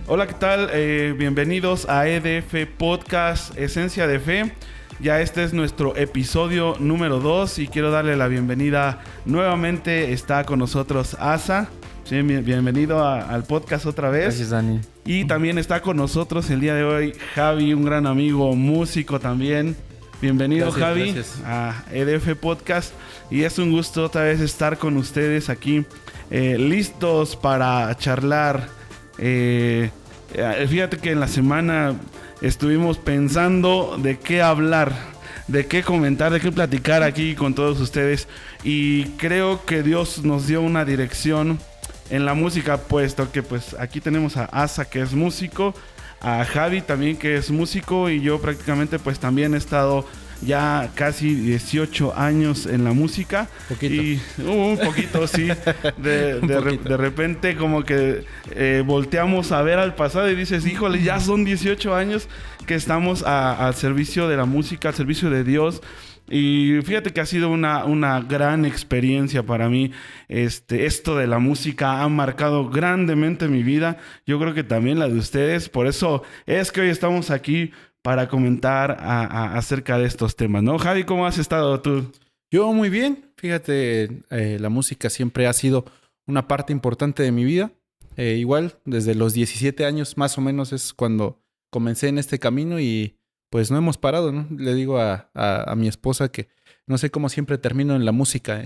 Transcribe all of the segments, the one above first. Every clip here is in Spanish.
Hola, ¿qué tal? Bienvenidos a EDF Podcast Esencia de Fe. Ya este es nuestro episodio número 2 y quiero darle la bienvenida nuevamente. Está con nosotros Asa. Sí, bienvenido al podcast otra vez. Gracias, Dani. Y también está con nosotros el día de hoy Javi, un gran amigo, músico también. Bienvenido, Gracias, Javi, gracias. a EDF Podcast. Y es un gusto otra vez estar con ustedes aquí, listos para charlar. Fíjate que en la semana estuvimos pensando de qué hablar, de qué comentar, de qué platicar aquí con todos ustedes. Y creo que Dios nos dio una dirección en la música, puesto que pues aquí tenemos a Asa, que es músico, a Javi también, que es músico, y yo prácticamente pues también he estado ya casi 18 años en la música. Poquito. Y un poquito, sí. De repente como que volteamos a ver al pasado y dices, híjole, ya son 18 años que estamos al servicio de la música, al servicio de Dios. Y fíjate que ha sido una gran experiencia para mí. Esto de la música ha marcado grandemente mi vida. Yo creo que también la de ustedes. Por eso es que hoy estamos aquí para comentar acerca de estos temas, ¿no? Javi, ¿cómo has estado tú? Yo muy bien. Fíjate, la música siempre ha sido una parte importante de mi vida. Igual, desde los 17 años más o menos es cuando comencé en este camino y pues no hemos parado, ¿no? Le digo a mi esposa que no sé cómo siempre termino en la música,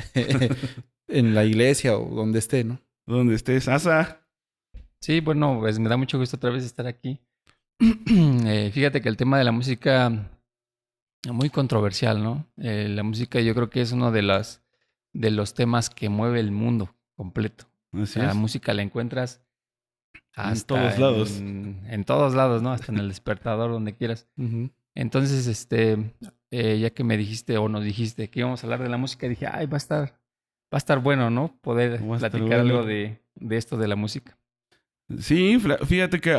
en la iglesia o donde esté, ¿no? Donde estés, Asa. Sí, bueno, pues me da mucho gusto otra vez estar aquí. Fíjate que el tema de la música es muy controversial, ¿no? La música yo creo que es uno de los temas que mueve el mundo completo. Así La es. música la encuentras hasta todos lados. En todos lados, ¿no? Hasta en el despertador, donde quieras. Uh-huh. Entonces, ya que me dijiste o nos dijiste que íbamos a hablar de la música, dije, ay, va a estar bueno, ¿no? Poder Va a estar platicar bueno. algo de esto de la música. Sí, fíjate que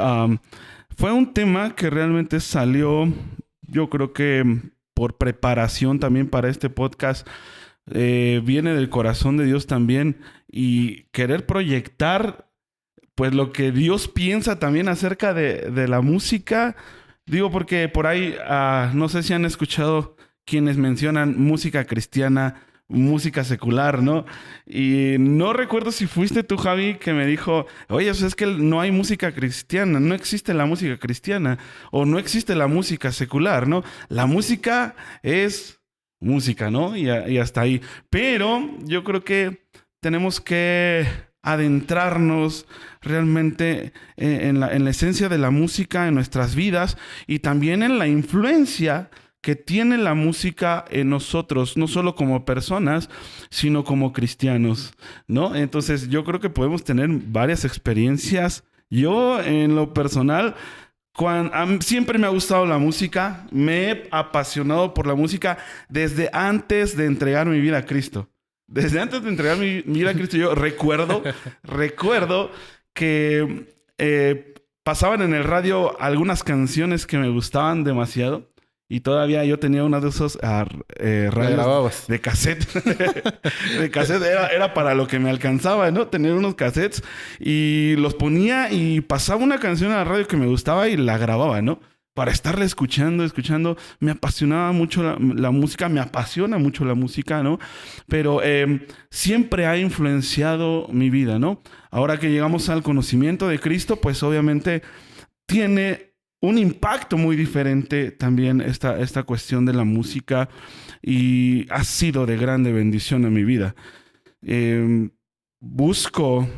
fue un tema que realmente salió, yo creo que por preparación también para este podcast. Viene del corazón de Dios también, y querer proyectar pues lo que Dios piensa también acerca de la música. Digo, porque por ahí no sé si han escuchado quienes mencionan música cristiana, música secular, ¿no? Y no recuerdo si fuiste tú, Javi, que me dijo, oye, o sea, es que no hay música cristiana, no existe la música cristiana, o no existe la música secular, ¿no? La música es música, ¿no? Y hasta ahí. Pero yo creo que tenemos que adentrarnos realmente en la esencia de la música en nuestras vidas, y también en la influencia que tiene la música en nosotros, no solo como personas, sino como cristianos, ¿no? Entonces yo creo que podemos tener varias experiencias. Yo, en lo personal, siempre me ha gustado la música, me he apasionado por la música desde antes de entregar mi vida a Cristo. Desde antes de entregar mi vida a Cristo, yo recuerdo que pasaban en el radio algunas canciones que me gustaban demasiado. Y todavía yo tenía una de esos radios de cassette. De cassette era para lo que me alcanzaba, ¿no? Tener unos cassettes, y los ponía y pasaba una canción a la radio que me gustaba y la grababa, ¿no? Para estarla escuchando. Me apasionaba mucho la música, me apasiona mucho la música, ¿no? Pero siempre ha influenciado mi vida, ¿no? Ahora que llegamos al conocimiento de Cristo, pues obviamente tiene un impacto muy diferente también esta cuestión de la música, y ha sido de grande bendición en mi vida. Busco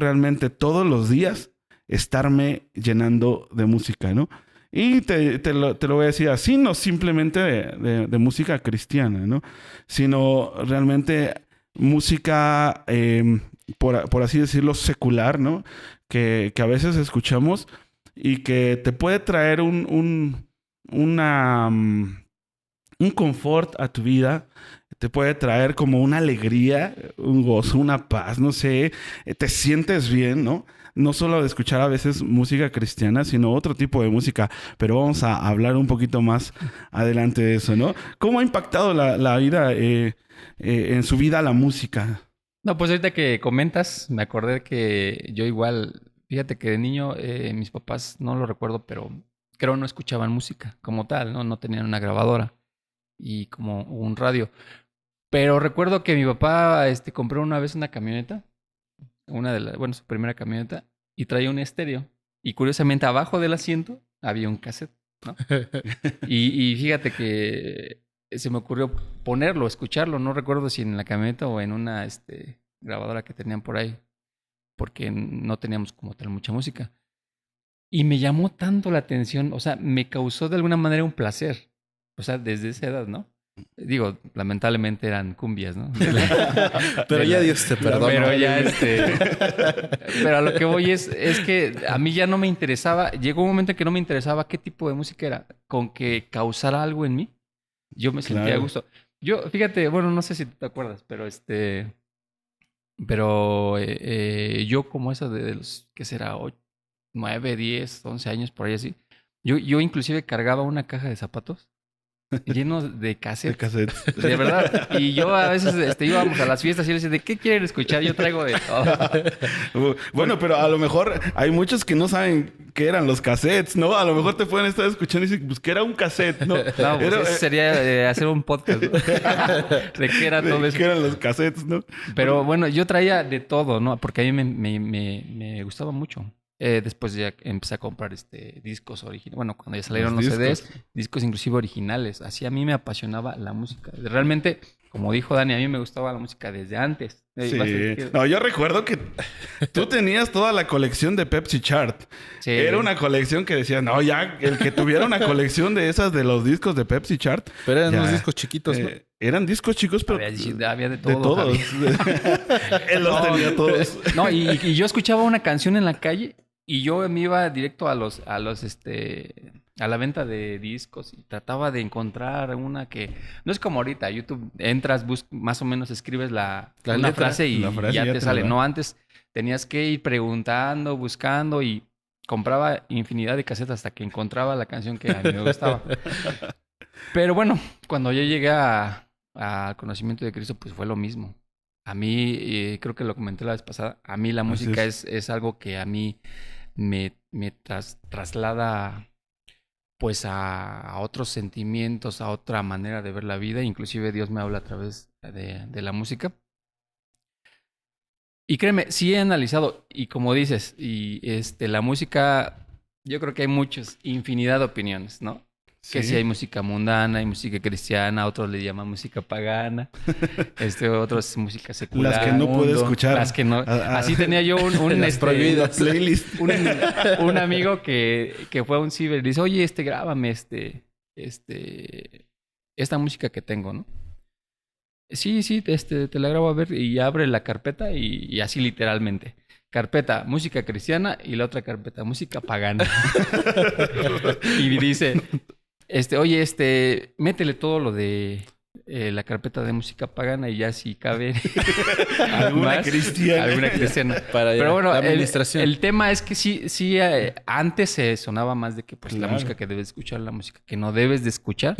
realmente todos los días estarme llenando de música, ¿no? Y te lo voy a decir así, no simplemente de música cristiana, ¿no? Sino realmente música, por así decirlo, secular, ¿no? Que a veces escuchamos y que te puede traer un confort a tu vida, te puede traer como una alegría, un gozo, una paz, no sé, te sientes bien, ¿no? No solo de escuchar a veces música cristiana, sino otro tipo de música, pero vamos a hablar un poquito más adelante de eso, ¿no? ¿Cómo ha impactado la vida en su vida la música? No, pues ahorita que comentas, me acordé que yo igual Fíjate que de niño mis papás, no lo recuerdo, pero creo no escuchaban música como tal, ¿no? No tenían una grabadora y como un radio. Pero recuerdo que mi papá compró una vez una camioneta, su primera camioneta, y traía un estéreo. Y curiosamente abajo del asiento había un cassette, ¿no? Y fíjate que se me ocurrió ponerlo, escucharlo. No recuerdo si en la camioneta o en una grabadora que tenían por ahí, porque no teníamos como tal mucha música. Y me llamó tanto la atención, o sea, me causó de alguna manera un placer. O sea, desde esa edad, ¿no? Digo, lamentablemente eran cumbias, ¿no? Pero ya Dios te perdona. Pero ya Pero a lo que voy es que a mí ya no me interesaba. Llegó un momento en que no me interesaba qué tipo de música era. Con que causara algo en mí, yo me sentía a gusto. Yo, fíjate, bueno, no sé si te acuerdas, pero yo como esa de los, ¿qué será? 9, 10, 11 años, por ahí así. Yo inclusive cargaba una caja de zapatos llenos de cassettes. De verdad. Y yo a veces íbamos a las fiestas y yo les decía, ¿de qué quieren escuchar? Yo traigo de todo. Bueno, pero a lo mejor hay muchos que no saben qué eran los cassettes, ¿no? A lo mejor te pueden estar escuchando y decir, pues, ¿qué era un cassette? No, pues eso sería hacer un podcast, ¿no? De qué era todo eso. ¿Qué eran los cassettes, no? Pero bueno, yo traía de todo, ¿no? Porque a mí me gustaba mucho. Después ya empecé a comprar discos originales. Bueno, cuando ya salieron los CDs, discos inclusive originales. Así a mí me apasionaba la música. Realmente, como dijo Dani, a mí me gustaba la música desde antes. Sí. No, yo recuerdo que tú tenías toda la colección de Pepsi Chart. Sí. Era una colección que decía, no, ya, el que tuviera una colección de esas de los discos de Pepsi Chart. Pero eran unos discos chiquitos, ¿no? Eran discos chicos, pero... Había de todo. De todos. Él los tenía todos. No, y yo escuchaba una canción en la calle y yo me iba directo a la venta de discos y trataba de encontrar una que... No es como ahorita, YouTube, entras, más o menos escribes una frase y ya te sale. No, antes tenías que ir preguntando, buscando y compraba infinidad de casetas hasta que encontraba la canción que a mí me gustaba. Pero bueno, cuando yo llegué al conocimiento de Cristo, pues fue lo mismo. A mí, creo que lo comenté la vez pasada, a mí la música es algo que a mí me traslada pues a otros sentimientos, a otra manera de ver la vida. Inclusive Dios me habla a través de la música. Y créeme, sí he analizado, y como dices, y la música, yo creo que hay infinidad de opiniones, ¿no? Sí. Que si hay música mundana, hay música cristiana, otros le llaman música pagana, otros música secular. Las que no puedes escuchar. Las que no. Así tenía yo prohibidas playlist. Un amigo que fue a un ciber y dice, oye, grábame esta música que tengo, ¿no? Sí, te la grabo a ver y abre la carpeta y así literalmente. Carpeta, música cristiana y la otra carpeta, música pagana. Y dice... métele todo lo de la carpeta de música pagana y ya si cabe alguna cristiana. Pero bueno, el tema es que sí antes se sonaba más de que pues la música que debes escuchar, la música que no debes de escuchar.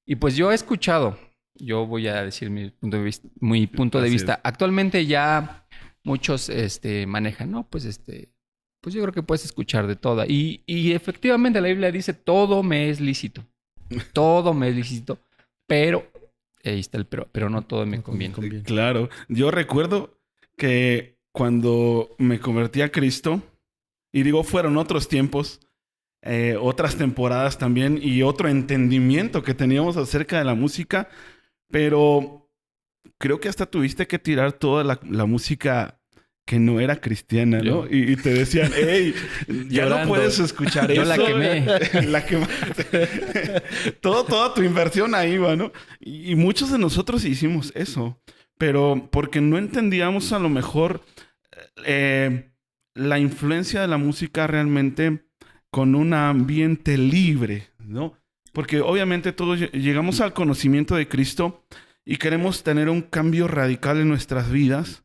Y pues yo he escuchado, yo voy a decir mi punto de vista. Actualmente ya muchos manejan, ¿no? Pues pues yo creo que puedes escuchar de toda. Y efectivamente la Biblia dice, todo me es lícito. Todo me es lícito. Pero, ahí está el pero no todo me conviene. Claro. Yo recuerdo que cuando me convertí a Cristo, y digo, fueron otros tiempos, otras temporadas también, y otro entendimiento que teníamos acerca de la música, pero creo que hasta tuviste que tirar toda la música que no era cristiana, ¿no? Y te decían, hey, ya no puedes escuchar eso. Yo la quemé. La quemaste. Toda tu inversión ahí va, ¿no? Y muchos de nosotros hicimos eso. Pero porque no entendíamos a lo mejor la influencia de la música realmente con un ambiente libre, ¿no? Porque obviamente todos llegamos al conocimiento de Cristo y queremos tener un cambio radical en nuestras vidas.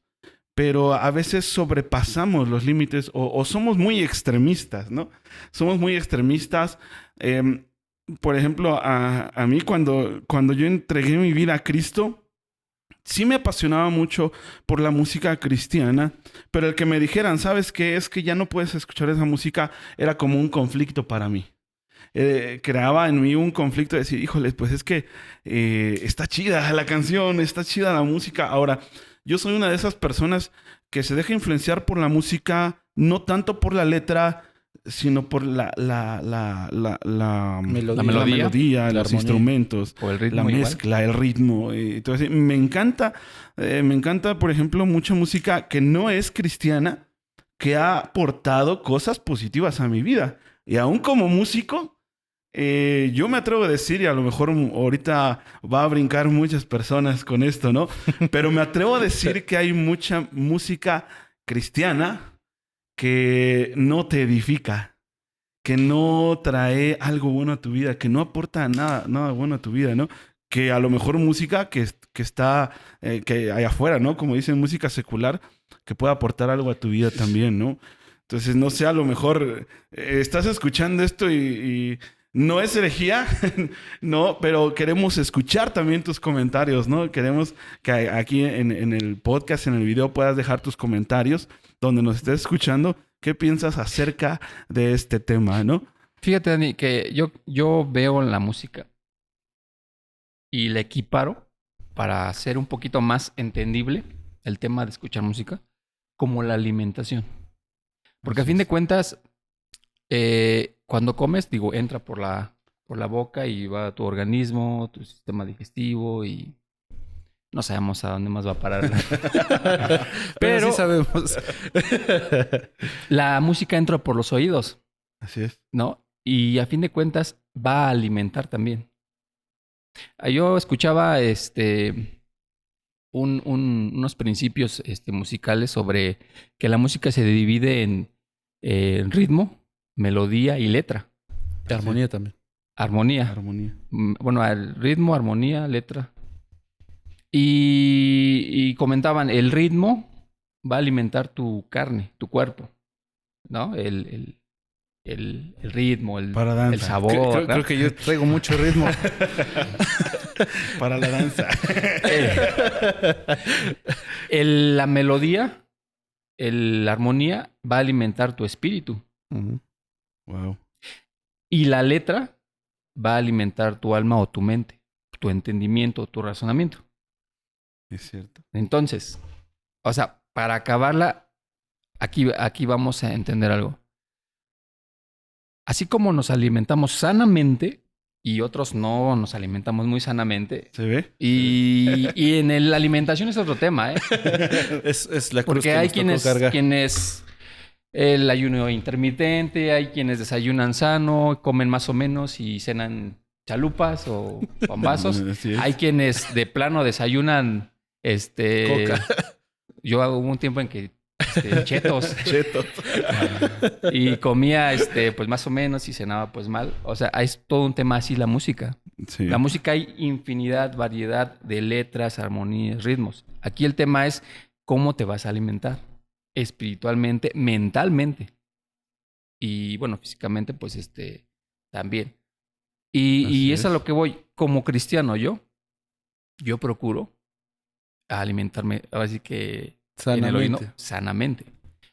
Pero a veces sobrepasamos los límites o somos muy extremistas, ¿no? Somos muy extremistas. Por ejemplo, a mí cuando yo entregué mi vida a Cristo, sí me apasionaba mucho por la música cristiana, pero el que me dijeran, ¿sabes qué? Es que ya no puedes escuchar esa música, era como un conflicto para mí. Creaba en mí un conflicto de decir, híjole, pues es que está chida la canción, está chida la música. Ahora, yo soy una de esas personas que se deja influenciar por la música, no tanto por la letra, sino por la melodía, la los armonía. instrumentos, O el ritmo la igual. mezcla, el ritmo. Entonces, me encanta, por ejemplo, mucha música que no es cristiana, que ha aportado cosas positivas a mi vida. Y aún como músico, yo me atrevo a decir, y a lo mejor ahorita va a brincar muchas personas con esto, ¿no? Pero me atrevo a decir que hay mucha música cristiana que no te edifica, que no trae algo bueno a tu vida, que no aporta nada bueno a tu vida, ¿no? Que a lo mejor música que está que hay afuera, ¿no? Como dicen, música secular, que puede aportar algo a tu vida también, ¿no? Entonces, no sé, a lo mejor estás escuchando esto y no es herejía, no, pero queremos escuchar también tus comentarios, ¿no? Queremos que aquí en el podcast, en el video, puedas dejar tus comentarios donde nos estés escuchando. ¿Qué piensas acerca de este tema, no? Fíjate, Dani, que yo veo la música y la equiparo para hacer un poquito más entendible el tema de escuchar música como la alimentación. Porque a fin de cuentas, cuando comes, digo, entra por la boca y va a tu organismo, tu sistema digestivo y no sabemos a dónde más va a parar. Pero sí sabemos. La música entra por los oídos, Así es. ¿no? Y a fin de cuentas va a alimentar también. Yo escuchaba unos principios musicales sobre que la música se divide en ritmo, melodía y letra. Armonía también. Armonía. Armonía. Bueno, el ritmo, armonía, letra. Y comentaban, el ritmo va a alimentar tu carne, tu cuerpo, ¿no? El ritmo, Para danza. el sabor. Creo que yo traigo mucho ritmo. Para la danza. La melodía, la armonía va a alimentar tu espíritu. Uh-huh. Wow. Y la letra va a alimentar tu alma o tu mente, tu entendimiento, tu razonamiento. Es cierto. Entonces, o sea, para acabarla, aquí vamos a entender algo. Así como nos alimentamos sanamente y otros no nos alimentamos muy sanamente. ¿Se ve? Y en la alimentación es otro tema, ¿eh? Es la cruz Porque que hay nos tocó cargar. quienes el ayuno intermitente, hay quienes desayunan sano, comen más o menos y cenan chalupas o pambazos. Así es. Hay quienes de plano desayunan Coca. Yo hago un tiempo en que chetos Cheto. y comía pues más o menos y cenaba pues mal. O sea, es todo un tema así la música. Sí. La música hay infinidad, variedad de letras, armonías, ritmos. Aquí el tema es cómo te vas a alimentar espiritualmente, mentalmente y bueno, físicamente pues también. Y es a lo que voy. Como cristiano yo procuro alimentarme, así que en el oído, sanamente.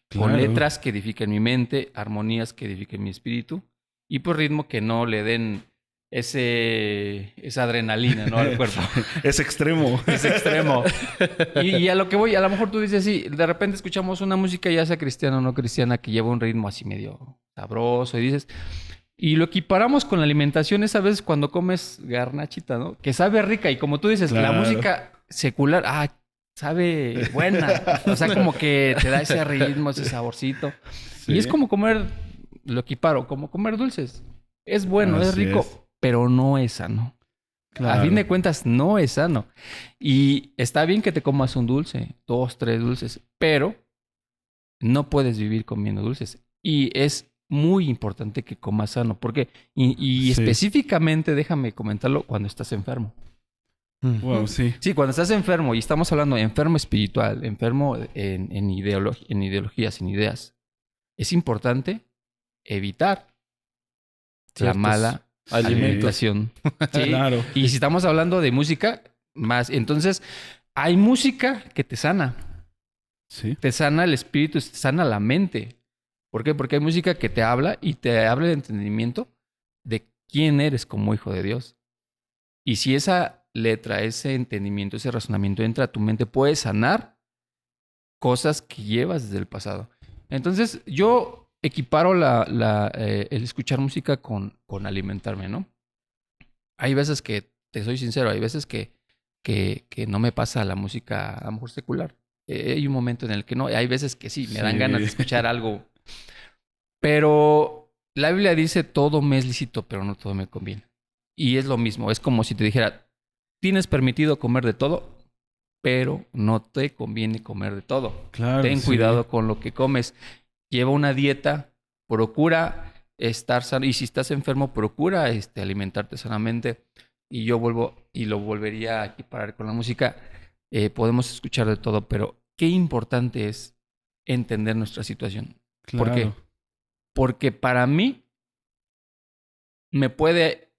Claro. Con letras que edifiquen mi mente, armonías que edifiquen mi espíritu y pues ritmo que no le den esa adrenalina, ¿no? Al cuerpo. Es extremo. Es extremo. Y a lo que voy, a lo mejor tú dices así, de repente escuchamos una música ya sea cristiana o no cristiana que lleva un ritmo así medio sabroso y dices... Y lo equiparamos con la alimentación esa vez cuando comes garnachita, ¿no? Que sabe rica y como tú dices, Claro. la música secular, sabe buena. O sea, como que te da ese ritmo, ese saborcito. Sí. Y es como comer, lo equiparo, como comer dulces. Es bueno, es Así rico, es. pero no es sano. Claro. A fin de cuentas, no es sano. Y está bien que te comas un dulce, 2, 3 dulces, pero no puedes vivir comiendo dulces. Y es muy importante que comas sano. Porque, y Sí. específicamente, déjame comentarlo, cuando estás enfermo. Wow, sí. Sí, cuando estás enfermo, y estamos hablando de enfermo espiritual, enfermo en ideologías, en ideas, es importante evitar la Ciertos mala alimentos. alimentación. Sí. Claro. Y si estamos hablando de música, más. Entonces, hay música que te sana. Sí. Te sana el espíritu, te sana la mente. ¿Por qué? Porque hay música que te habla y te habla de entendimiento de quién eres como hijo de Dios. Y si esa letra, ese entendimiento, ese razonamiento entra a tu mente, puede sanar cosas que llevas desde el pasado. Entonces, yo equiparo el escuchar música con alimentarme, ¿no? Hay veces que, te soy sincero, hay veces que no me pasa la música a lo mejor secular. Hay un momento en el que no, hay veces que sí, me dan ganas de escuchar algo. Pero la Biblia dice, todo me es lícito, pero no todo me conviene. Y es lo mismo, es como si te dijera, tienes permitido comer de todo, pero no te conviene comer de todo. Claro, Ten cuidado con lo que comes. Lleva una dieta, procura estar sano. Y si estás enfermo, procura alimentarte sanamente. Y yo lo volvería a equiparar con la música. Podemos escuchar de todo, pero qué importante es entender nuestra situación. Claro. ¿Por qué? Porque para mí me puede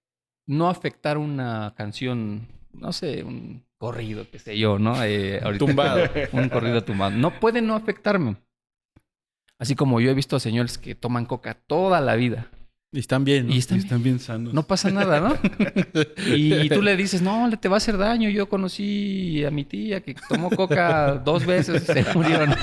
no afectar una canción, no sé, un corrido, qué sé yo, ¿no? Ahorita, Tumbado. Un corrido tumbado. No puede no afectarme. Así como yo he visto a señores que toman coca toda la vida. Y están bien, ¿no? Y Están bien sanos. no pasa nada, ¿no? Y tú le dices, no, te va a hacer daño. Yo conocí a mi tía que tomó coca 2 veces y se murió, ¿no?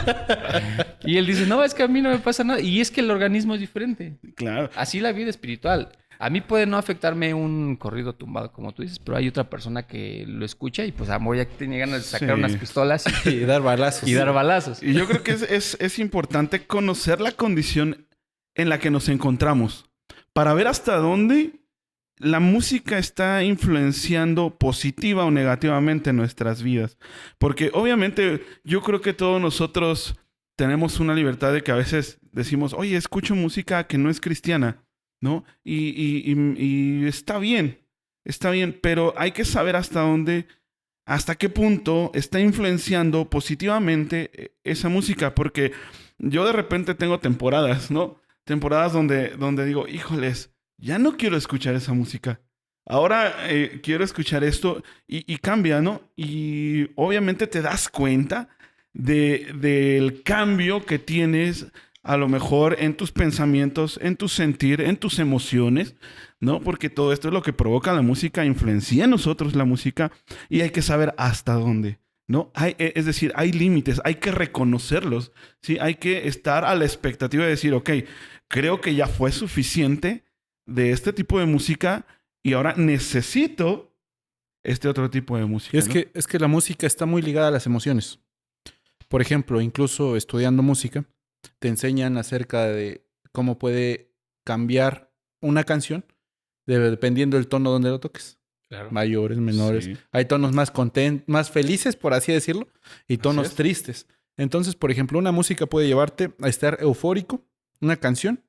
Y él dice, no, es que a mí no me pasa nada. Y es que el organismo es diferente. Claro. Así la vida espiritual. A mí puede no afectarme un corrido tumbado, como tú dices, pero hay otra persona que lo escucha y pues a ya tiene ganas de sacar unas pistolas y dar balazos. y dar balazos. Y yo creo que es importante conocer la condición en la que nos encontramos para ver hasta dónde la música está influenciando positiva o negativamente nuestras vidas. Porque obviamente yo creo que todos nosotros tenemos una libertad de que a veces decimos, oye, escucho música que no es cristiana, ¿no? Y está bien, pero hay que saber hasta qué punto está influenciando positivamente esa música, porque yo de repente tengo temporadas, ¿no? Temporadas donde digo, híjoles, ya no quiero escuchar esa música. Ahora quiero escuchar esto y cambia, ¿no? Y obviamente te das cuenta del cambio que tienes a lo mejor en tus pensamientos, en tu sentir, en tus emociones, ¿no? Porque todo esto es lo que provoca la música, influencia en nosotros la música y hay que saber hasta dónde, ¿no? Es decir, hay límites, hay que reconocerlos, ¿sí? Hay que estar a la expectativa de decir, ok, creo que ya fue suficiente de este tipo de música y ahora necesito este otro tipo de música. Es, ¿no? Es que la música está muy ligada a las emociones. Por ejemplo, incluso estudiando música, te enseñan acerca de cómo puede cambiar una canción dependiendo del tono donde lo toques. Claro. Mayores, menores. Sí. Hay tonos más más felices, por así decirlo, y tonos tristes. Entonces, por ejemplo, una música puede llevarte a estar eufórico, una canción.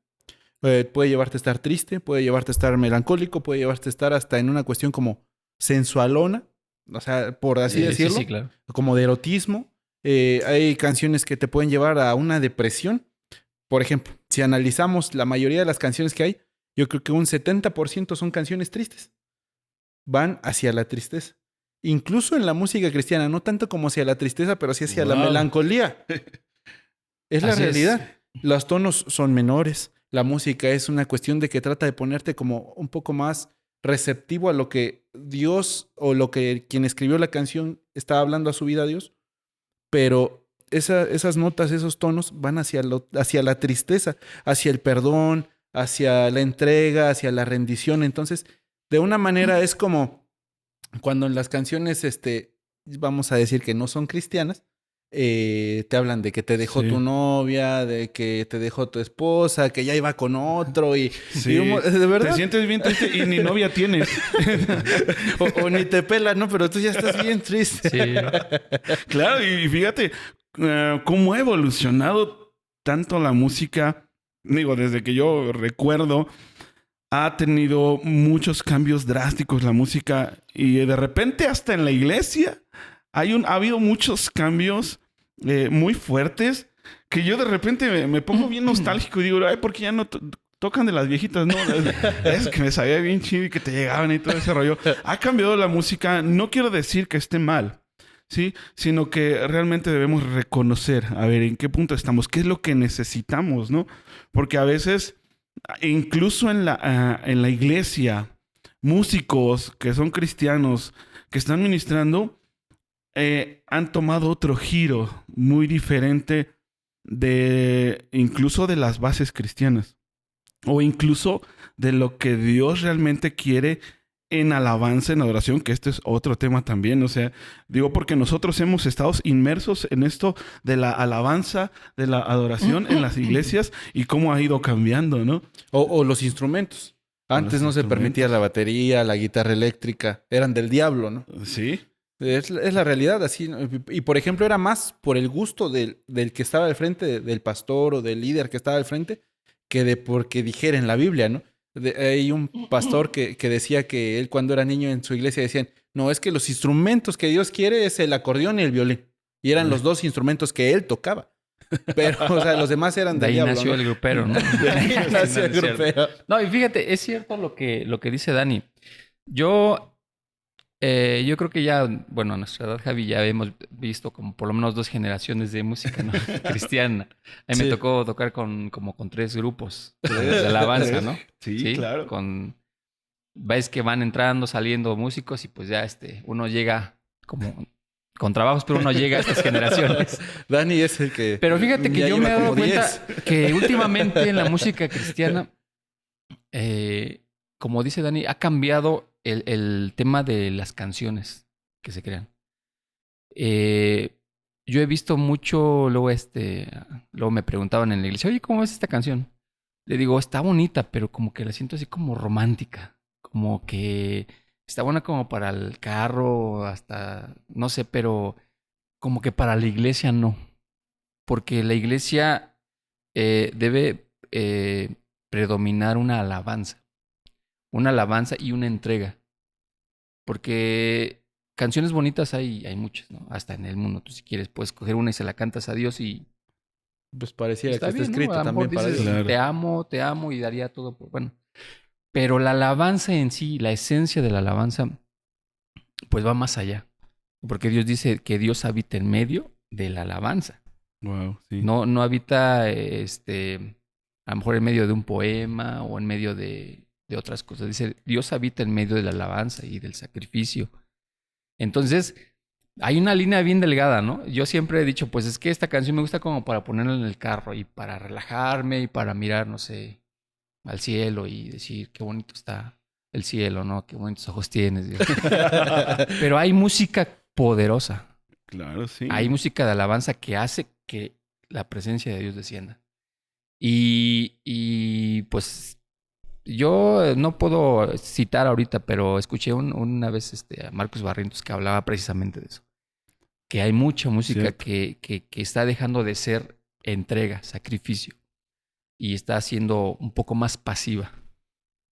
Puede llevarte a estar triste, puede llevarte a estar melancólico, puede llevarte a estar hasta en una cuestión como sensualona, o sea, por así decirlo, Sí, claro. como de erotismo. Hay canciones que te pueden llevar a una depresión. Por ejemplo, si analizamos la mayoría de las canciones que hay, yo creo que un 70% son canciones tristes. Van hacia la tristeza. Incluso en la música cristiana, no tanto como hacia la tristeza, pero sí hacia la melancolía. Es la realidad. Los tonos son menores. La música es una cuestión de que trata de ponerte como un poco más receptivo a lo que Dios o lo que quien escribió la canción estaba hablando a su vida a Dios. Pero esas notas, esos tonos van hacia la tristeza, hacia el perdón, hacia la entrega, hacia la rendición. Entonces, de una manera es como cuando en las canciones, vamos a decir que no son cristianas, te hablan de que te dejó tu novia, de que te dejó tu esposa, que ya iba con otro y de verdad. Te sientes bien triste y ni novia tienes. o ni te pela, ¿no? Pero tú ya estás bien triste. Sí. Claro, y fíjate cómo ha evolucionado tanto la música. Digo, desde que yo recuerdo, ha tenido muchos cambios drásticos la música y de repente hasta en la iglesia ha habido muchos cambios muy fuertes que yo de repente me pongo bien nostálgico y digo, ay, ¿por qué ya no tocan de las viejitas? No, es que me sabía bien chido y que te llegaban y todo ese rollo. Ha cambiado la música. No quiero decir que esté mal, ¿sí? Sino que realmente debemos reconocer, a ver, en qué punto estamos, qué es lo que necesitamos, ¿no? Porque a veces, incluso en la iglesia, músicos que son cristianos, que están ministrando, han tomado otro giro muy diferente de incluso de las bases cristianas o incluso de lo que Dios realmente quiere en alabanza, en adoración, que este es otro tema también, o sea, digo porque nosotros hemos estado inmersos en esto de la alabanza, de la adoración en las iglesias y cómo ha ido cambiando, ¿no? O los instrumentos. Antes no se permitía la batería, la guitarra eléctrica. Eran del diablo, ¿no? Sí. Es la realidad, así, ¿no? Y por ejemplo, era más por el gusto del que estaba al frente, del pastor o del líder que estaba al frente, que de porque dijera en la Biblia, ¿no? Hay un pastor que decía que él cuando era niño en su iglesia decían, no, es que los instrumentos que Dios quiere es el acordeón y el violín. Y eran los dos instrumentos que él tocaba. Pero, o sea, los demás eran de del diablo, nació, ¿no? El grupero, ¿no? De ahí nació el grupero. No, y fíjate, es cierto lo que dice Dani. Yo creo que ya, bueno, a nuestra edad, Javi, ya hemos visto como por lo menos 2 generaciones de música, ¿no? Cristiana. A mí me tocó tocar con 3 grupos de alabanza, ¿no? Sí, claro. Ves que van entrando, saliendo músicos y pues ya uno llega como con trabajos, pero uno llega a estas generaciones. Dani es el que... Pero fíjate que yo me he dado cuenta que últimamente en la música cristiana, como dice Dani, ha cambiado el tema de las canciones que se crean. Yo he visto mucho, luego me preguntaban en la iglesia, oye, ¿cómo es esta canción? Le digo, está bonita, pero como que la siento así como romántica, como que está buena como para el carro, hasta, no sé, pero como que para la iglesia no. Porque la iglesia debe predominar una alabanza y una entrega. Porque canciones bonitas hay muchas, ¿no? Hasta en el mundo. Tú si quieres puedes coger una y se la cantas a Dios y... Pues pareciera está que bien, está escrito, ¿no? también para dices, Dios. Claro. te amo y daría todo por... Bueno, pero la alabanza en sí, la esencia de la alabanza, pues va más allá. Porque Dios dice que Dios habita en medio de la alabanza. Wow, sí. No habita, a lo mejor en medio de un poema o en medio de otras cosas. Dice, Dios habita en medio de la alabanza y del sacrificio. Entonces, hay una línea bien delgada, ¿no? Yo siempre he dicho, pues es que esta canción me gusta como para ponerla en el carro y para relajarme y para mirar, no sé, al cielo y decir qué bonito está el cielo, ¿no? Qué bonitos ojos tienes, Dios. Pero hay música poderosa. Claro, sí. Hay música de alabanza que hace que la presencia de Dios descienda. Y pues yo no puedo citar ahorita, pero escuché una vez a Marcos Barrientos que hablaba precisamente de eso. Que hay mucha música que está dejando de ser entrega, sacrificio, y está siendo un poco más pasiva.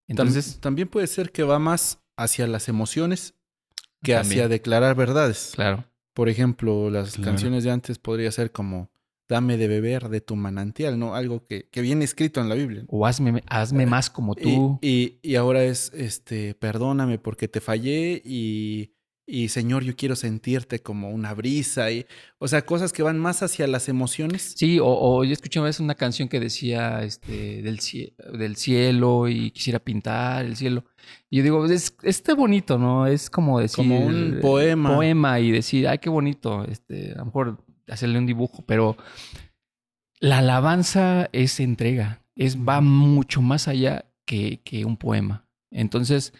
Entonces, también puede ser que va más hacia las emociones que también, hacia declarar verdades. claro. Por ejemplo, las canciones de antes podría ser como dame de beber de tu manantial, ¿no? Algo que viene escrito en la Biblia. O hazme más como tú. Y ahora es, perdóname porque te fallé y Señor, yo quiero sentirte como una brisa. O sea, cosas que van más hacia las emociones. Sí, o yo escuché una vez una canción que decía del cielo y quisiera pintar el cielo. Y yo digo, está bonito, ¿no? Es como decir... Como un poema. Poema y decir, ay, qué bonito. A lo mejor hacerle un dibujo, pero la alabanza es entrega. Va mucho más allá que un poema. Entonces,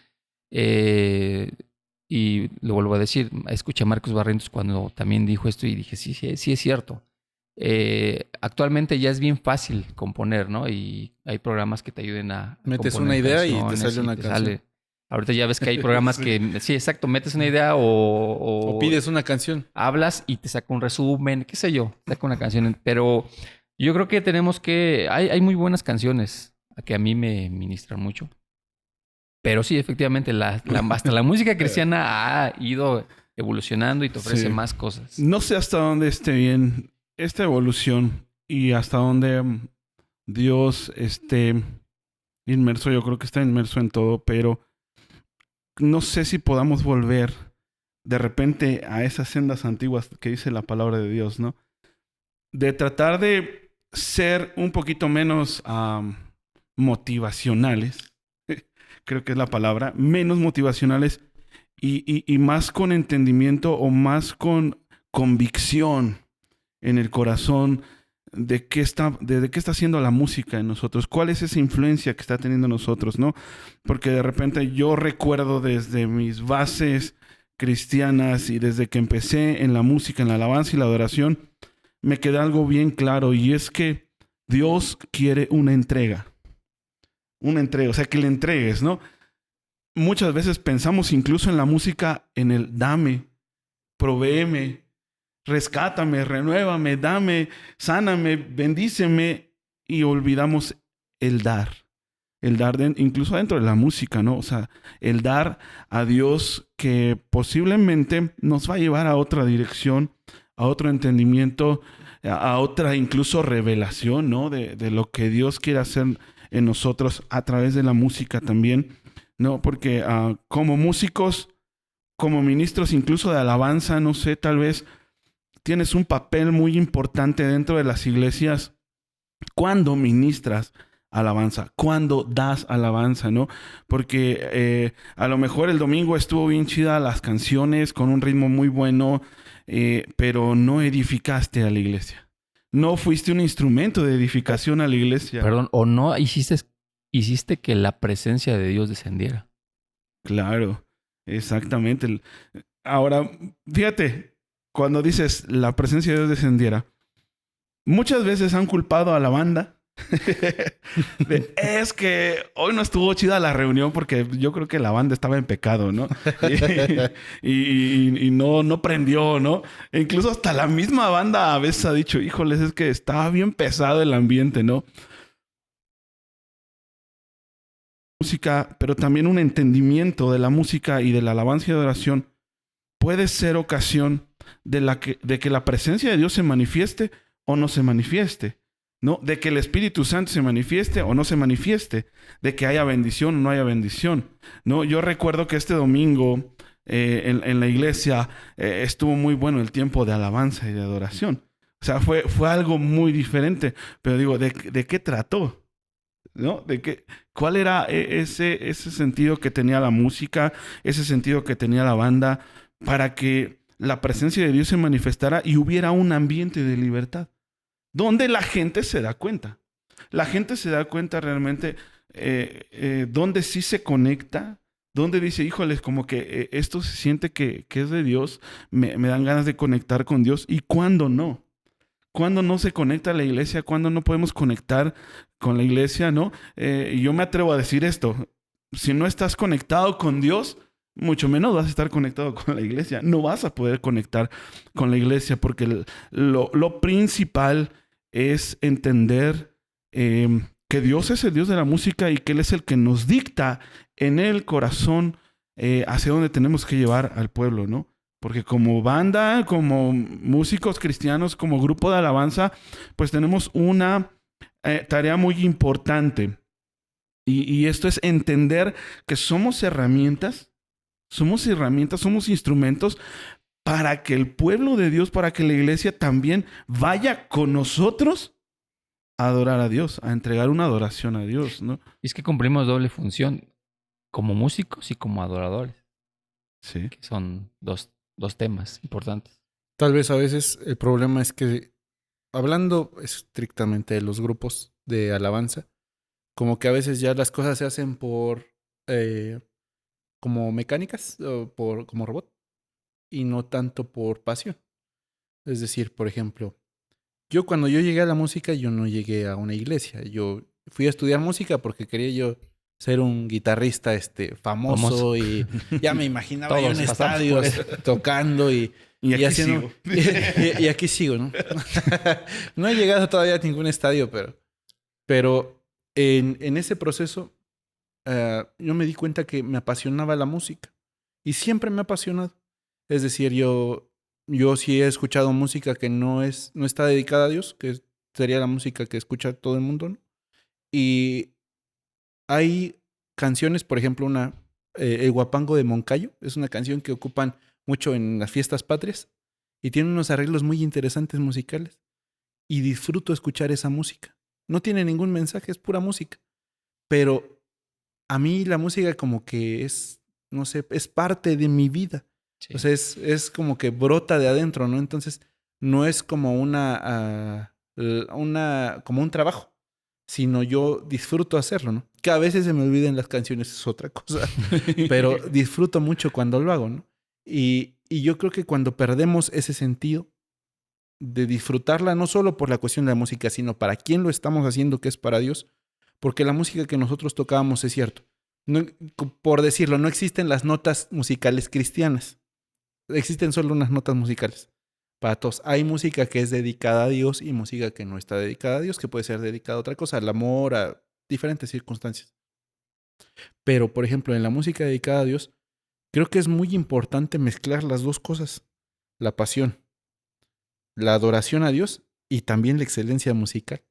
y lo vuelvo a decir, escuché a Marcos Barrientos cuando también dijo esto y dije, sí es cierto. Actualmente ya es bien fácil componer, ¿no? Y hay programas que te ayuden a metes una idea y te sale una canción. Ahorita ya ves que hay programas que, sí, exacto, metes una idea o pides una canción. Hablas y te saca un resumen, qué sé yo, saca una canción. Pero yo creo que hay muy buenas canciones que a mí me ministran mucho. Pero sí, efectivamente, hasta la música cristiana ha ido evolucionando y te ofrece más cosas. No sé hasta dónde esté bien esta evolución y hasta dónde Dios esté inmerso. Yo creo que está inmerso en todo, pero no sé si podamos volver de repente a esas sendas antiguas que dice la palabra de Dios, ¿no? De tratar de ser un poquito menos motivacionales, creo que es la palabra, menos motivacionales y más con entendimiento o más con convicción en el corazón de qué está haciendo la música en nosotros, cuál es esa influencia que está teniendo en nosotros, ¿no? Porque de repente yo recuerdo desde mis bases cristianas y desde que empecé en la música, en la alabanza y la adoración, me queda algo bien claro y es que Dios quiere una entrega, o sea, que le entregues, ¿no? Muchas veces pensamos incluso en la música en el dame, provéeme, rescátame, renuévame, dame, sáname, bendíceme y olvidamos el dar. El dar incluso dentro de la música, ¿no? O sea, el dar a Dios que posiblemente nos va a llevar a otra dirección, a otro entendimiento, a otra incluso revelación, ¿no? De lo que Dios quiere hacer en nosotros a través de la música también, ¿no? Porque como músicos, como ministros incluso de alabanza, no sé, tal vez tienes un papel muy importante dentro de las iglesias cuando ministras alabanza, cuando das alabanza, ¿no? Porque a lo mejor el domingo estuvo bien chida las canciones con un ritmo muy bueno, pero no edificaste a la iglesia. No fuiste un instrumento de edificación a la iglesia. Perdón, o no hiciste que la presencia de Dios descendiera. Claro, exactamente. Ahora, fíjate, cuando dices la presencia de Dios descendiera, muchas veces han culpado a la banda es que hoy no estuvo chida la reunión porque yo creo que la banda estaba en pecado, ¿no? Y no prendió, ¿no? E incluso hasta la misma banda a veces ha dicho, híjoles, es que estaba bien pesado el ambiente, ¿no? Música, pero también un entendimiento de la música y de la alabanza y adoración puede ser ocasión de que la presencia de Dios se manifieste o no se manifieste, ¿no? De que el Espíritu Santo se manifieste o no se manifieste, de que haya bendición o no haya bendición, ¿no? Yo recuerdo que este domingo en la iglesia estuvo muy bueno el tiempo de alabanza y de adoración. O sea, fue algo muy diferente, pero digo, ¿de qué trató? ¿No? ¿Cuál era ese sentido que tenía la música, ese sentido que tenía la banda para que la presencia de Dios se manifestara y hubiera un ambiente de libertad? Donde la gente se da cuenta. La gente se da cuenta realmente donde sí se conecta, donde dice, híjoles, como que esto se siente que es de Dios, me dan ganas de conectar con Dios y cuándo no. Cuando no se conecta a la iglesia, cuando no podemos conectar con la iglesia, ¿no? Y yo me atrevo a decir esto, si no estás conectado con Dios, mucho menos vas a estar conectado con la iglesia. No vas a poder conectar con la iglesia porque lo principal es entender que Dios es el Dios de la música y que Él es el que nos dicta en el corazón hacia dónde tenemos que llevar al pueblo, ¿no? Porque como banda, como músicos cristianos, como grupo de alabanza, pues tenemos una tarea muy importante. Y esto es entender que somos herramientas, somos instrumentos para que el pueblo de Dios, para que la iglesia también vaya con nosotros a adorar a Dios, a entregar una adoración a Dios, ¿no? Y es que cumplimos doble función, como músicos y como adoradores. Sí. Que son dos temas importantes. Tal vez a veces el problema es que, hablando estrictamente de los grupos de alabanza, como que a veces ya las cosas se hacen por como mecánicas o como robot y no tanto por pasión. Es decir, por ejemplo, cuando yo llegué a la música, yo no llegué a una iglesia. Yo fui a estudiar música porque quería yo ser un guitarrista famoso y ya me imaginaba yo en estadios tocando y aquí haciendo, sigo. y aquí sigo, ¿no? No he llegado todavía a ningún estadio, pero en ese proceso yo me di cuenta que me apasionaba la música y siempre me ha apasionado. Es decir, yo sí he escuchado música que no está dedicada a Dios, que sería la música que escucha todo el mundo, ¿no? Y hay canciones, por ejemplo, El Guapango de Moncayo, es una canción que ocupan mucho en las fiestas patrias y tiene unos arreglos muy interesantes musicales y disfruto escuchar esa música. No tiene ningún mensaje, es pura música. Pero a mí la música como que es, no sé, es parte de mi vida. Sí. O sea, es como que brota de adentro, ¿no? Entonces, no es como como un trabajo, sino yo disfruto hacerlo, ¿no? Que a veces se me olviden las canciones, es otra cosa, pero disfruto mucho cuando lo hago, ¿no? Y yo creo que cuando perdemos ese sentido de disfrutarla, no solo por la cuestión de la música, sino para quién lo estamos haciendo, que es para Dios, porque la música que nosotros tocábamos es cierto. No, por decirlo, no existen las notas musicales cristianas. Existen solo unas notas musicales para todos. Hay música que es dedicada a Dios y música que no está dedicada a Dios, que puede ser dedicada a otra cosa, al amor, a diferentes circunstancias. Pero, por ejemplo, en la música dedicada a Dios, creo que es muy importante mezclar las dos cosas. La pasión, la adoración a Dios y también la excelencia musical.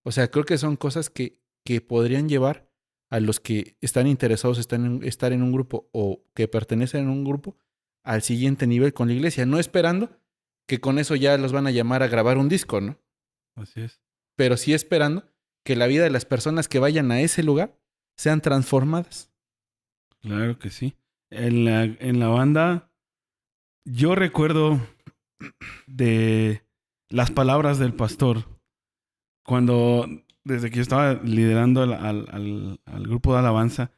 O sea, creo que son cosas que podrían llevar a los que están interesados en estar en un grupo o que pertenecen a un grupo al siguiente nivel con la iglesia, no esperando que con eso ya los van a llamar a grabar un disco, ¿no? Así es. Pero sí esperando que la vida de las personas que vayan a ese lugar sean transformadas. Claro que sí. En la banda, yo recuerdo de las palabras del pastor cuando, desde que yo estaba liderando al grupo de alabanza,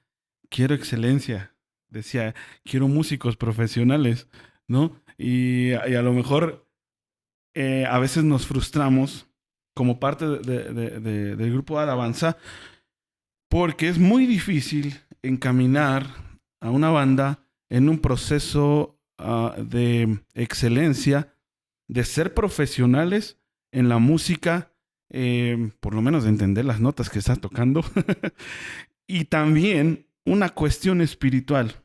quiero excelencia. Decía, quiero músicos profesionales, ¿no? Y a lo mejor a veces nos frustramos como parte del grupo de alabanza porque es muy difícil encaminar a una banda en un proceso de excelencia, de ser profesionales en la música, por lo menos de entender las notas que estás tocando, y también una cuestión espiritual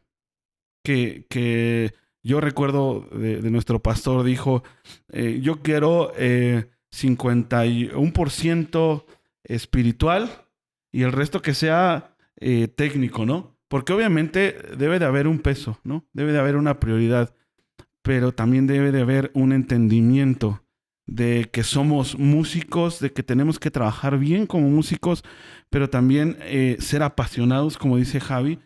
que yo recuerdo de nuestro pastor, dijo, yo quiero 51% espiritual y el resto que sea técnico, ¿no? Porque obviamente debe de haber un peso, ¿no? Debe de haber una prioridad, pero también debe de haber un entendimiento de que somos músicos, de que tenemos que trabajar bien como músicos, pero también ser apasionados, como dice Javi,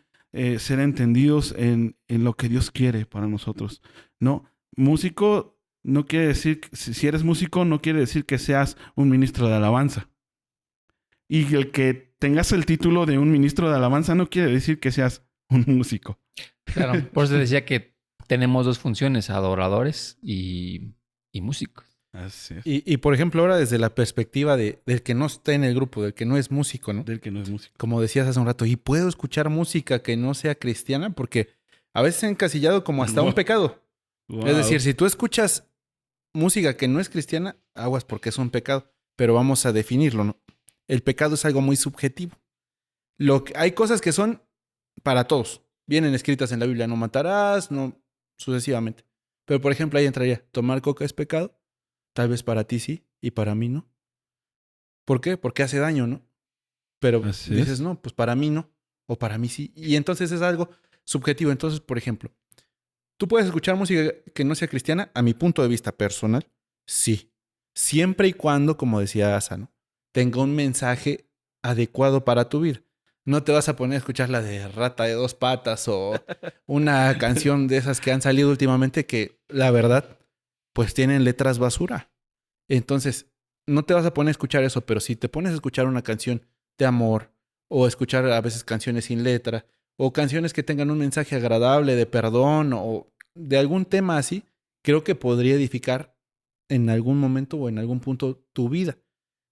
ser entendidos en lo que Dios quiere para nosotros, ¿no? Músico no quiere decir, si eres músico, no quiere decir que seas un ministro de alabanza. Y el que tengas el título de un ministro de alabanza no quiere decir que seas un músico. Claro, por eso decía que tenemos dos funciones, adoradores y músicos. Así es. Y por ejemplo, ahora desde la perspectiva del que no está en el grupo, del que no es músico, ¿no? Del que no es músico. Como decías hace un rato, ¿y puedo escuchar música que no sea cristiana? Porque a veces se ha encasillado como hasta un pecado. Wow. Es decir, si tú escuchas música que no es cristiana, aguas porque es un pecado. Pero vamos a definirlo, ¿no? El pecado es algo muy subjetivo. Hay cosas que son para todos. Vienen escritas en la Biblia, no matarás, no sucesivamente. Pero por ejemplo, ahí entraría, ¿tomar coca es pecado? Tal vez para ti sí y para mí no. ¿Por qué? Porque hace daño, ¿no? Pero Así dices, es. no, pues para mí no, o para mí sí. Y entonces es algo subjetivo. Entonces, por ejemplo, ¿tú puedes escuchar música que no sea cristiana? A mi punto de vista personal, sí. Siempre y cuando, como decía Asa, ¿no? Tenga un mensaje adecuado para tu vida. No te vas a poner a escuchar la de Rata de Dos Patas o una canción de esas que han salido últimamente que, la verdad, pues tienen letras basura. Entonces, no te vas a poner a escuchar eso, pero si te pones a escuchar una canción de amor o escuchar a veces canciones sin letra o canciones que tengan un mensaje agradable de perdón o de algún tema así, creo que podría edificar en algún momento o en algún punto tu vida.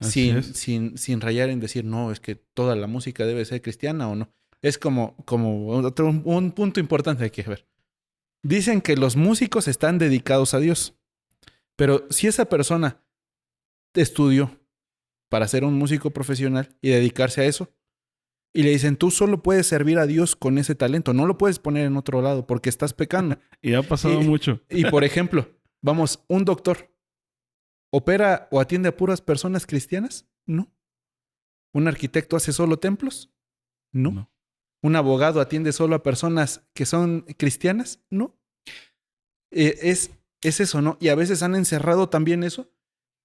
Sin rayar en decir, no, es que toda la música debe ser cristiana o no. Es como un punto importante hay que ver. Dicen que los músicos están dedicados a Dios. Pero si esa persona estudió para ser un músico profesional y dedicarse a eso, y le dicen, tú solo puedes servir a Dios con ese talento, no lo puedes poner en otro lado porque estás pecando. Y ha pasado mucho. Y por ejemplo, vamos, un doctor, ¿opera o atiende a puras personas cristianas? No. ¿Un arquitecto hace solo templos? No. ¿Un abogado atiende solo a personas que son cristianas? No. Es eso, ¿no? Y a veces han encerrado también eso,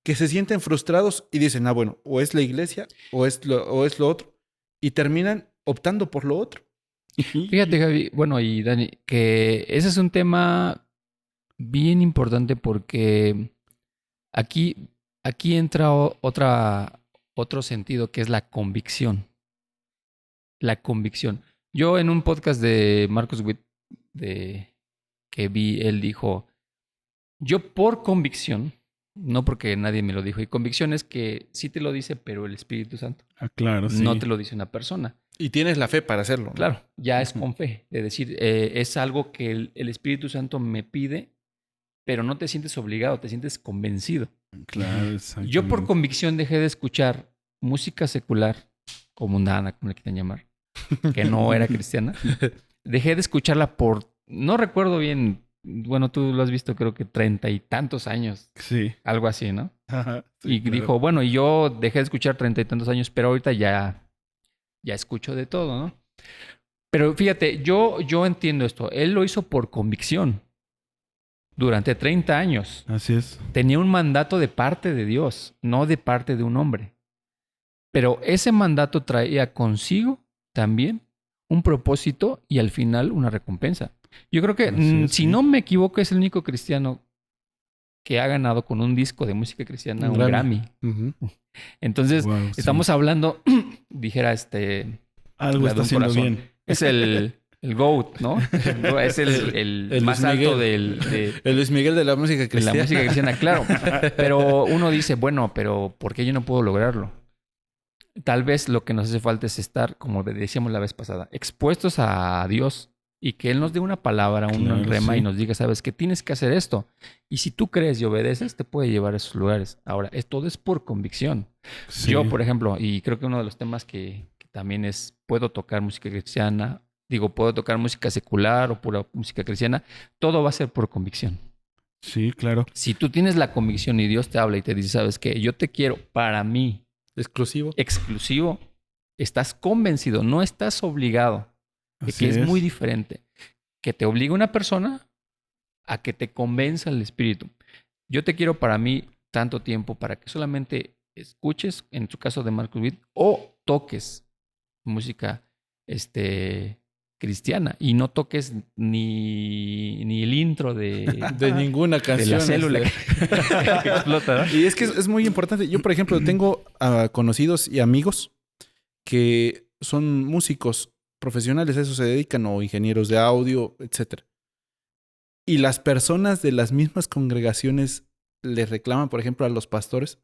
que se sienten frustrados y dicen, bueno, o es la iglesia o es lo otro. Y terminan optando por lo otro. Fíjate, Javi, bueno, y Dani, que ese es un tema bien importante porque aquí entra otro sentido que es la convicción. La convicción. Yo en un podcast de Marcus Witt que vi, él dijo, yo por convicción, no porque nadie me lo dijo, y convicción es que sí te lo dice, pero el Espíritu Santo. Claro, sí. No te lo dice una persona. Y tienes la fe para hacerlo, ¿no? Claro, ya es con fe. Es decir, es algo que el Espíritu Santo me pide, pero no te sientes obligado, te sientes convencido. Claro, Yo por convicción dejé de escuchar música secular o mundana, como le quieran llamar, que no era cristiana. Dejé de escucharla por, no recuerdo bien, bueno, tú lo has visto creo que 30 y tantos años. Sí. Algo así, ¿no? Ajá, sí, y claro. dijo, bueno, y yo dejé de escuchar 30 y tantos años, pero ahorita ya escucho de todo, ¿no? Pero fíjate, yo entiendo esto. Él lo hizo por convicción. Durante 30 años. Así es. Tenía un mandato de parte de Dios, no de parte de un hombre. Pero ese mandato traía consigo también un propósito y al final una recompensa. Yo creo que, si no me equivoco, es el único cristiano que ha ganado con un disco de música cristiana un Grammy. Entonces, estamos hablando, dijera algo está haciendo bien. Es el GOAT, ¿no? Es el más alto el Luis Miguel de la música cristiana. De la música cristiana, claro. Pero uno dice, bueno, pero ¿por qué yo no puedo lograrlo? Tal vez lo que nos hace falta es estar, como decíamos la vez pasada, expuestos a Dios y que Él nos dé una palabra, un rema y nos diga, sabes que tienes que hacer esto. Y si tú crees y obedeces, te puede llevar a esos lugares. Ahora, todo es por convicción. Sí. Yo, por ejemplo, y creo que uno de los temas que también es, puedo tocar música cristiana, puedo tocar música secular o pura música cristiana, todo va a ser por convicción. Sí, claro. Si tú tienes la convicción y Dios te habla y te dice, sabes que yo te quiero para mí. Exclusivo. Estás convencido, no estás obligado. De que es muy diferente. Que te obliga una persona a que te convenza el espíritu. Yo te quiero para mí tanto tiempo para que solamente escuches, en tu caso de Marcus Witt, o toques música cristiana y no toques ni el intro de ninguna canción. De la célula que explota, ¿no? Y es que es muy importante. Yo, por ejemplo, tengo conocidos y amigos que son músicos profesionales, a eso se dedican, o ingenieros de audio, etc. Y las personas de las mismas congregaciones les reclaman, por ejemplo, a los pastores,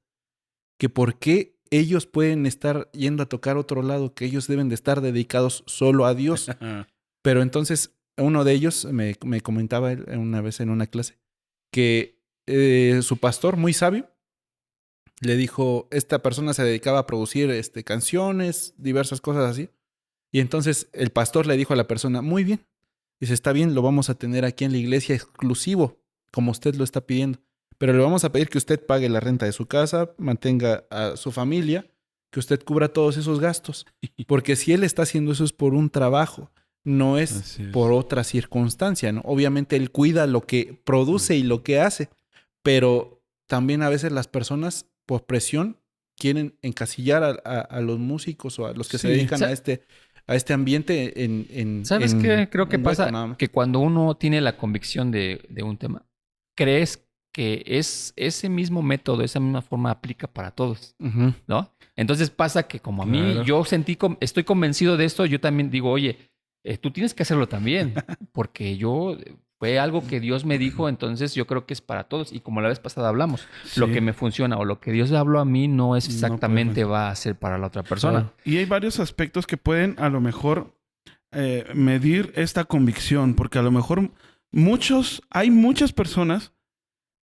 que por qué ellos pueden estar yendo a tocar otro lado, que ellos deben de estar dedicados solo a Dios. Pero entonces uno de ellos me comentaba una vez en una clase que su pastor, muy sabio, le dijo, esta persona se dedicaba a producir canciones, diversas cosas así. Y entonces el pastor le dijo a la persona, muy bien, dice, está bien, lo vamos a tener aquí en la iglesia exclusivo, como usted lo está pidiendo. Pero le vamos a pedir que usted pague la renta de su casa, mantenga a su familia, que usted cubra todos esos gastos. Porque si él está haciendo eso es por un trabajo, no es por otra circunstancia, ¿no? Obviamente él cuida lo que produce y lo que hace, pero también a veces las personas, por presión, quieren encasillar a los músicos o a los que se dedican a este ambiente en... ¿Sabes qué? Creo que pasa que cuando uno tiene la convicción de un tema, crees que ese mismo método, esa misma forma aplica para todos, ¿no? Entonces pasa que como a mí, yo estoy convencido de esto, yo también digo, oye, tú tienes que hacerlo también, porque fue algo que Dios me dijo, entonces yo creo que es para todos. Y como la vez pasada hablamos, lo que me funciona o lo que Dios le habló a mí no es exactamente va a ser para la otra persona. Y hay varios aspectos que pueden a lo mejor medir esta convicción, porque a lo mejor hay muchas personas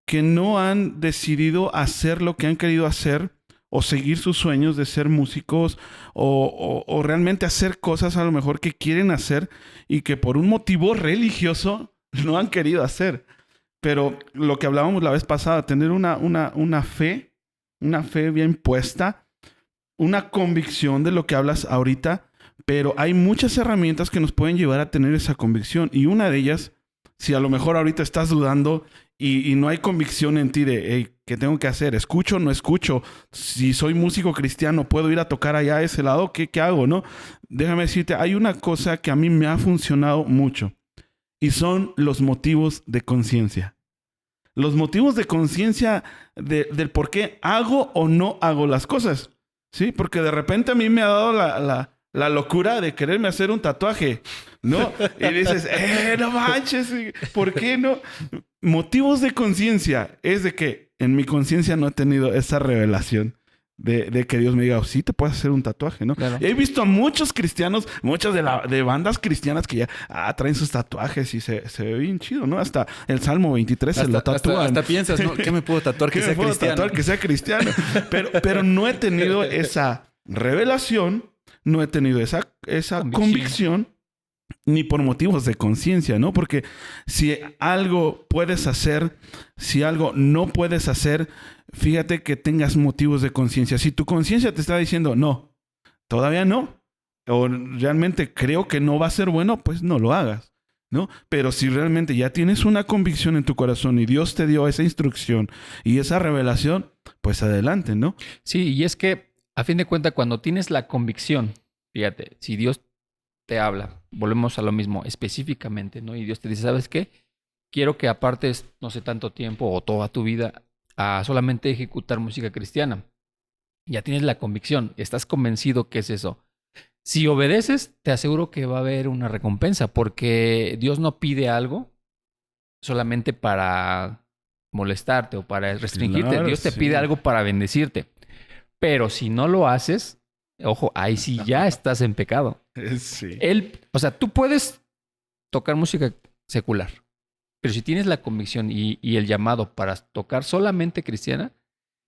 que no han decidido hacer lo que han querido hacer o seguir sus sueños de ser músicos o realmente hacer cosas a lo mejor que quieren hacer y que por un motivo religioso no han querido hacer. Pero lo que hablábamos la vez pasada, tener una fe bien puesta, una convicción de lo que hablas ahorita, pero hay muchas herramientas que nos pueden llevar a tener esa convicción y una de ellas Si a lo mejor ahorita estás dudando y no hay convicción en ti de, hey, ¿qué tengo que hacer? ¿Escucho o no escucho? Si soy músico cristiano, ¿puedo ir a tocar allá a ese lado? ¿Qué hago, no? Déjame decirte, hay una cosa que a mí me ha funcionado mucho y son los motivos de conciencia. Los motivos de conciencia del por qué hago o no hago las cosas. ¿Sí? Porque de repente a mí me ha dado la locura de quererme hacer un tatuaje, ¿no? Y dices, no manches, ¿por qué no? Motivos de conciencia es de que en mi conciencia no he tenido esa revelación de que Dios me diga, sí te puedes hacer un tatuaje, ¿no? Claro. He visto a muchos cristianos, muchas de bandas cristianas que ya traen sus tatuajes y se ve bien chido, ¿no? Hasta el Salmo 23 se lo tatúan. Hasta piensas, ¿no? ¿Qué me puedo tatuar que sea cristiano? Tatuar que sea cristiano. Pero no he tenido esa revelación, no he tenido esa convicción ni por motivos de conciencia, ¿no? Porque si algo puedes hacer, si algo no puedes hacer, fíjate que tengas motivos de conciencia. Si tu conciencia te está diciendo, no, todavía no, o realmente creo que no va a ser bueno, pues no lo hagas, ¿no? Pero si realmente ya tienes una convicción en tu corazón y Dios te dio esa instrucción y esa revelación, pues adelante, ¿no? Sí, y es que a fin de cuentas cuando tienes la convicción, fíjate, si Dios te habla, volvemos a lo mismo específicamente, ¿no? Y Dios te dice, ¿sabes qué? Quiero que apartes, no sé, tanto tiempo o toda tu vida a solamente ejecutar música cristiana. Ya tienes la convicción, estás convencido que es eso. Si obedeces, te aseguro que va a haber una recompensa, porque Dios no pide algo solamente para molestarte o para restringirte. Claro, Dios te sí. pide algo para bendecirte. Pero si no lo haces, ojo, ahí sí ya estás en pecado. Sí. O sea, tú puedes tocar música secular, pero si tienes la convicción y el llamado para tocar solamente cristiana,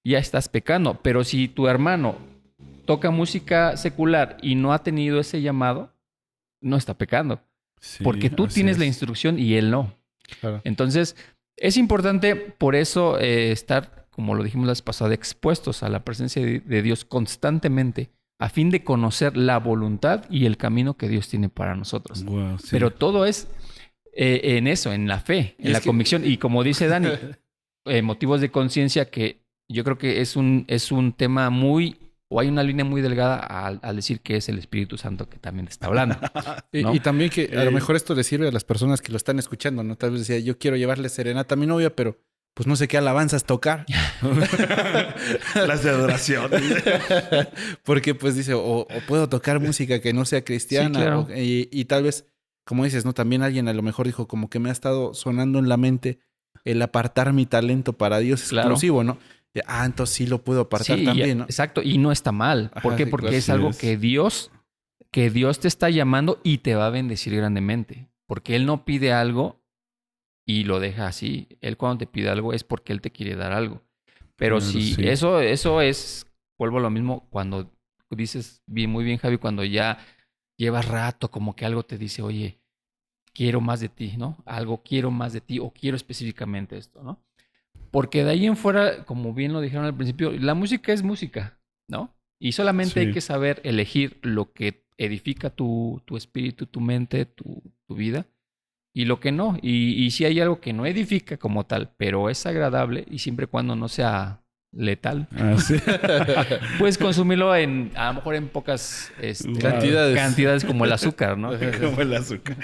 ya estás pecando. Pero si tu hermano toca música secular y no ha tenido ese llamado, no está pecando. Sí, Porque tú así tienes la es. instrucción y él no. Claro. Entonces, es importante por eso estar, como lo dijimos la vez pasada, expuestos a la presencia de Dios constantemente, a fin de conocer la voluntad y el camino que Dios tiene para nosotros. Wow, sí. Pero todo es en eso, en la fe, en la convicción. Y como dice Dani, motivos de conciencia, que yo creo que es un tema muy, o hay una línea muy delgada al decir que es el Espíritu Santo que también te está hablando, ¿no? Y también que a lo mejor esto le sirve a las personas que lo están escuchando, ¿no? Tal vez decía, yo quiero llevarle serenata a mi novia, pero pues no sé qué alabanzas tocar. Las de adoración. Porque pues dice, o puedo tocar música que no sea cristiana. Sí, claro. Y tal vez, como dices, ¿no? También alguien a lo mejor dijo como que me ha estado sonando en la mente el apartar mi talento para Dios Claro. exclusivo, ¿no? Entonces sí lo puedo apartar Sí, también, ¿no? Exacto, y no está mal. ¿Por Ajá, qué? sí, Porque claro, es sí algo es. que Dios te está llamando y te va a bendecir grandemente. Porque Él no pide algo y lo deja así. Él cuando te pide algo es porque Él te quiere dar algo. Pero Claro, si sí. eso es, vuelvo a lo mismo, cuando dices bien, muy bien, Javi, cuando ya llevas rato como que algo te dice, oye, quiero más de ti, ¿no? Algo quiero más de ti o quiero específicamente esto, ¿no? Porque de ahí en fuera, como bien lo dijeron al principio, la música es música, ¿no? Y solamente Sí. hay que saber elegir lo que edifica tu espíritu, tu mente, tu vida, y lo que no. Y si hay algo que no edifica como tal, pero es agradable, y siempre y cuando no sea letal, Así. puedes consumirlo a lo mejor en pocas cantidades como el azúcar, ¿no? Como el azúcar.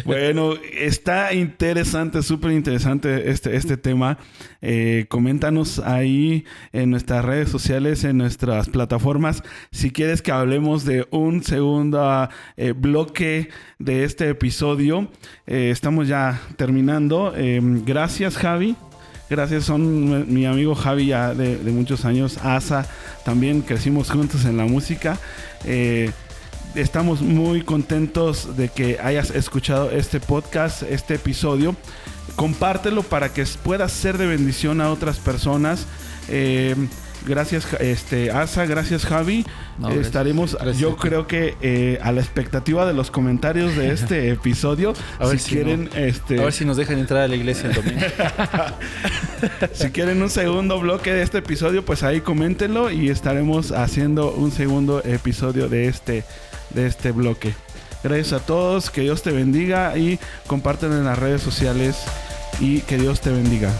Bueno, está interesante, súper interesante este tema. Coméntanos ahí en nuestras redes sociales, en nuestras plataformas, si quieres que hablemos de un segundo bloque de este episodio. Estamos ya terminando. Gracias, Javi. Gracias, son mi amigo Javi ya de muchos años, Asa, también crecimos juntos en la música. Estamos muy contentos de que hayas escuchado este podcast, este episodio. Compártelo para que pueda ser de bendición a otras personas. Gracias, Asa, gracias, Javi. No, gracias. Estaremos, yo creo que a la expectativa de los comentarios de este episodio. A ver si quieren, a ver si nos dejan entrar a la iglesia el domingo. Si quieren un segundo bloque de este episodio, pues ahí coméntenlo y estaremos haciendo un segundo episodio de este bloque. Gracias a todos, que Dios te bendiga y compártelo en las redes sociales y que Dios te bendiga.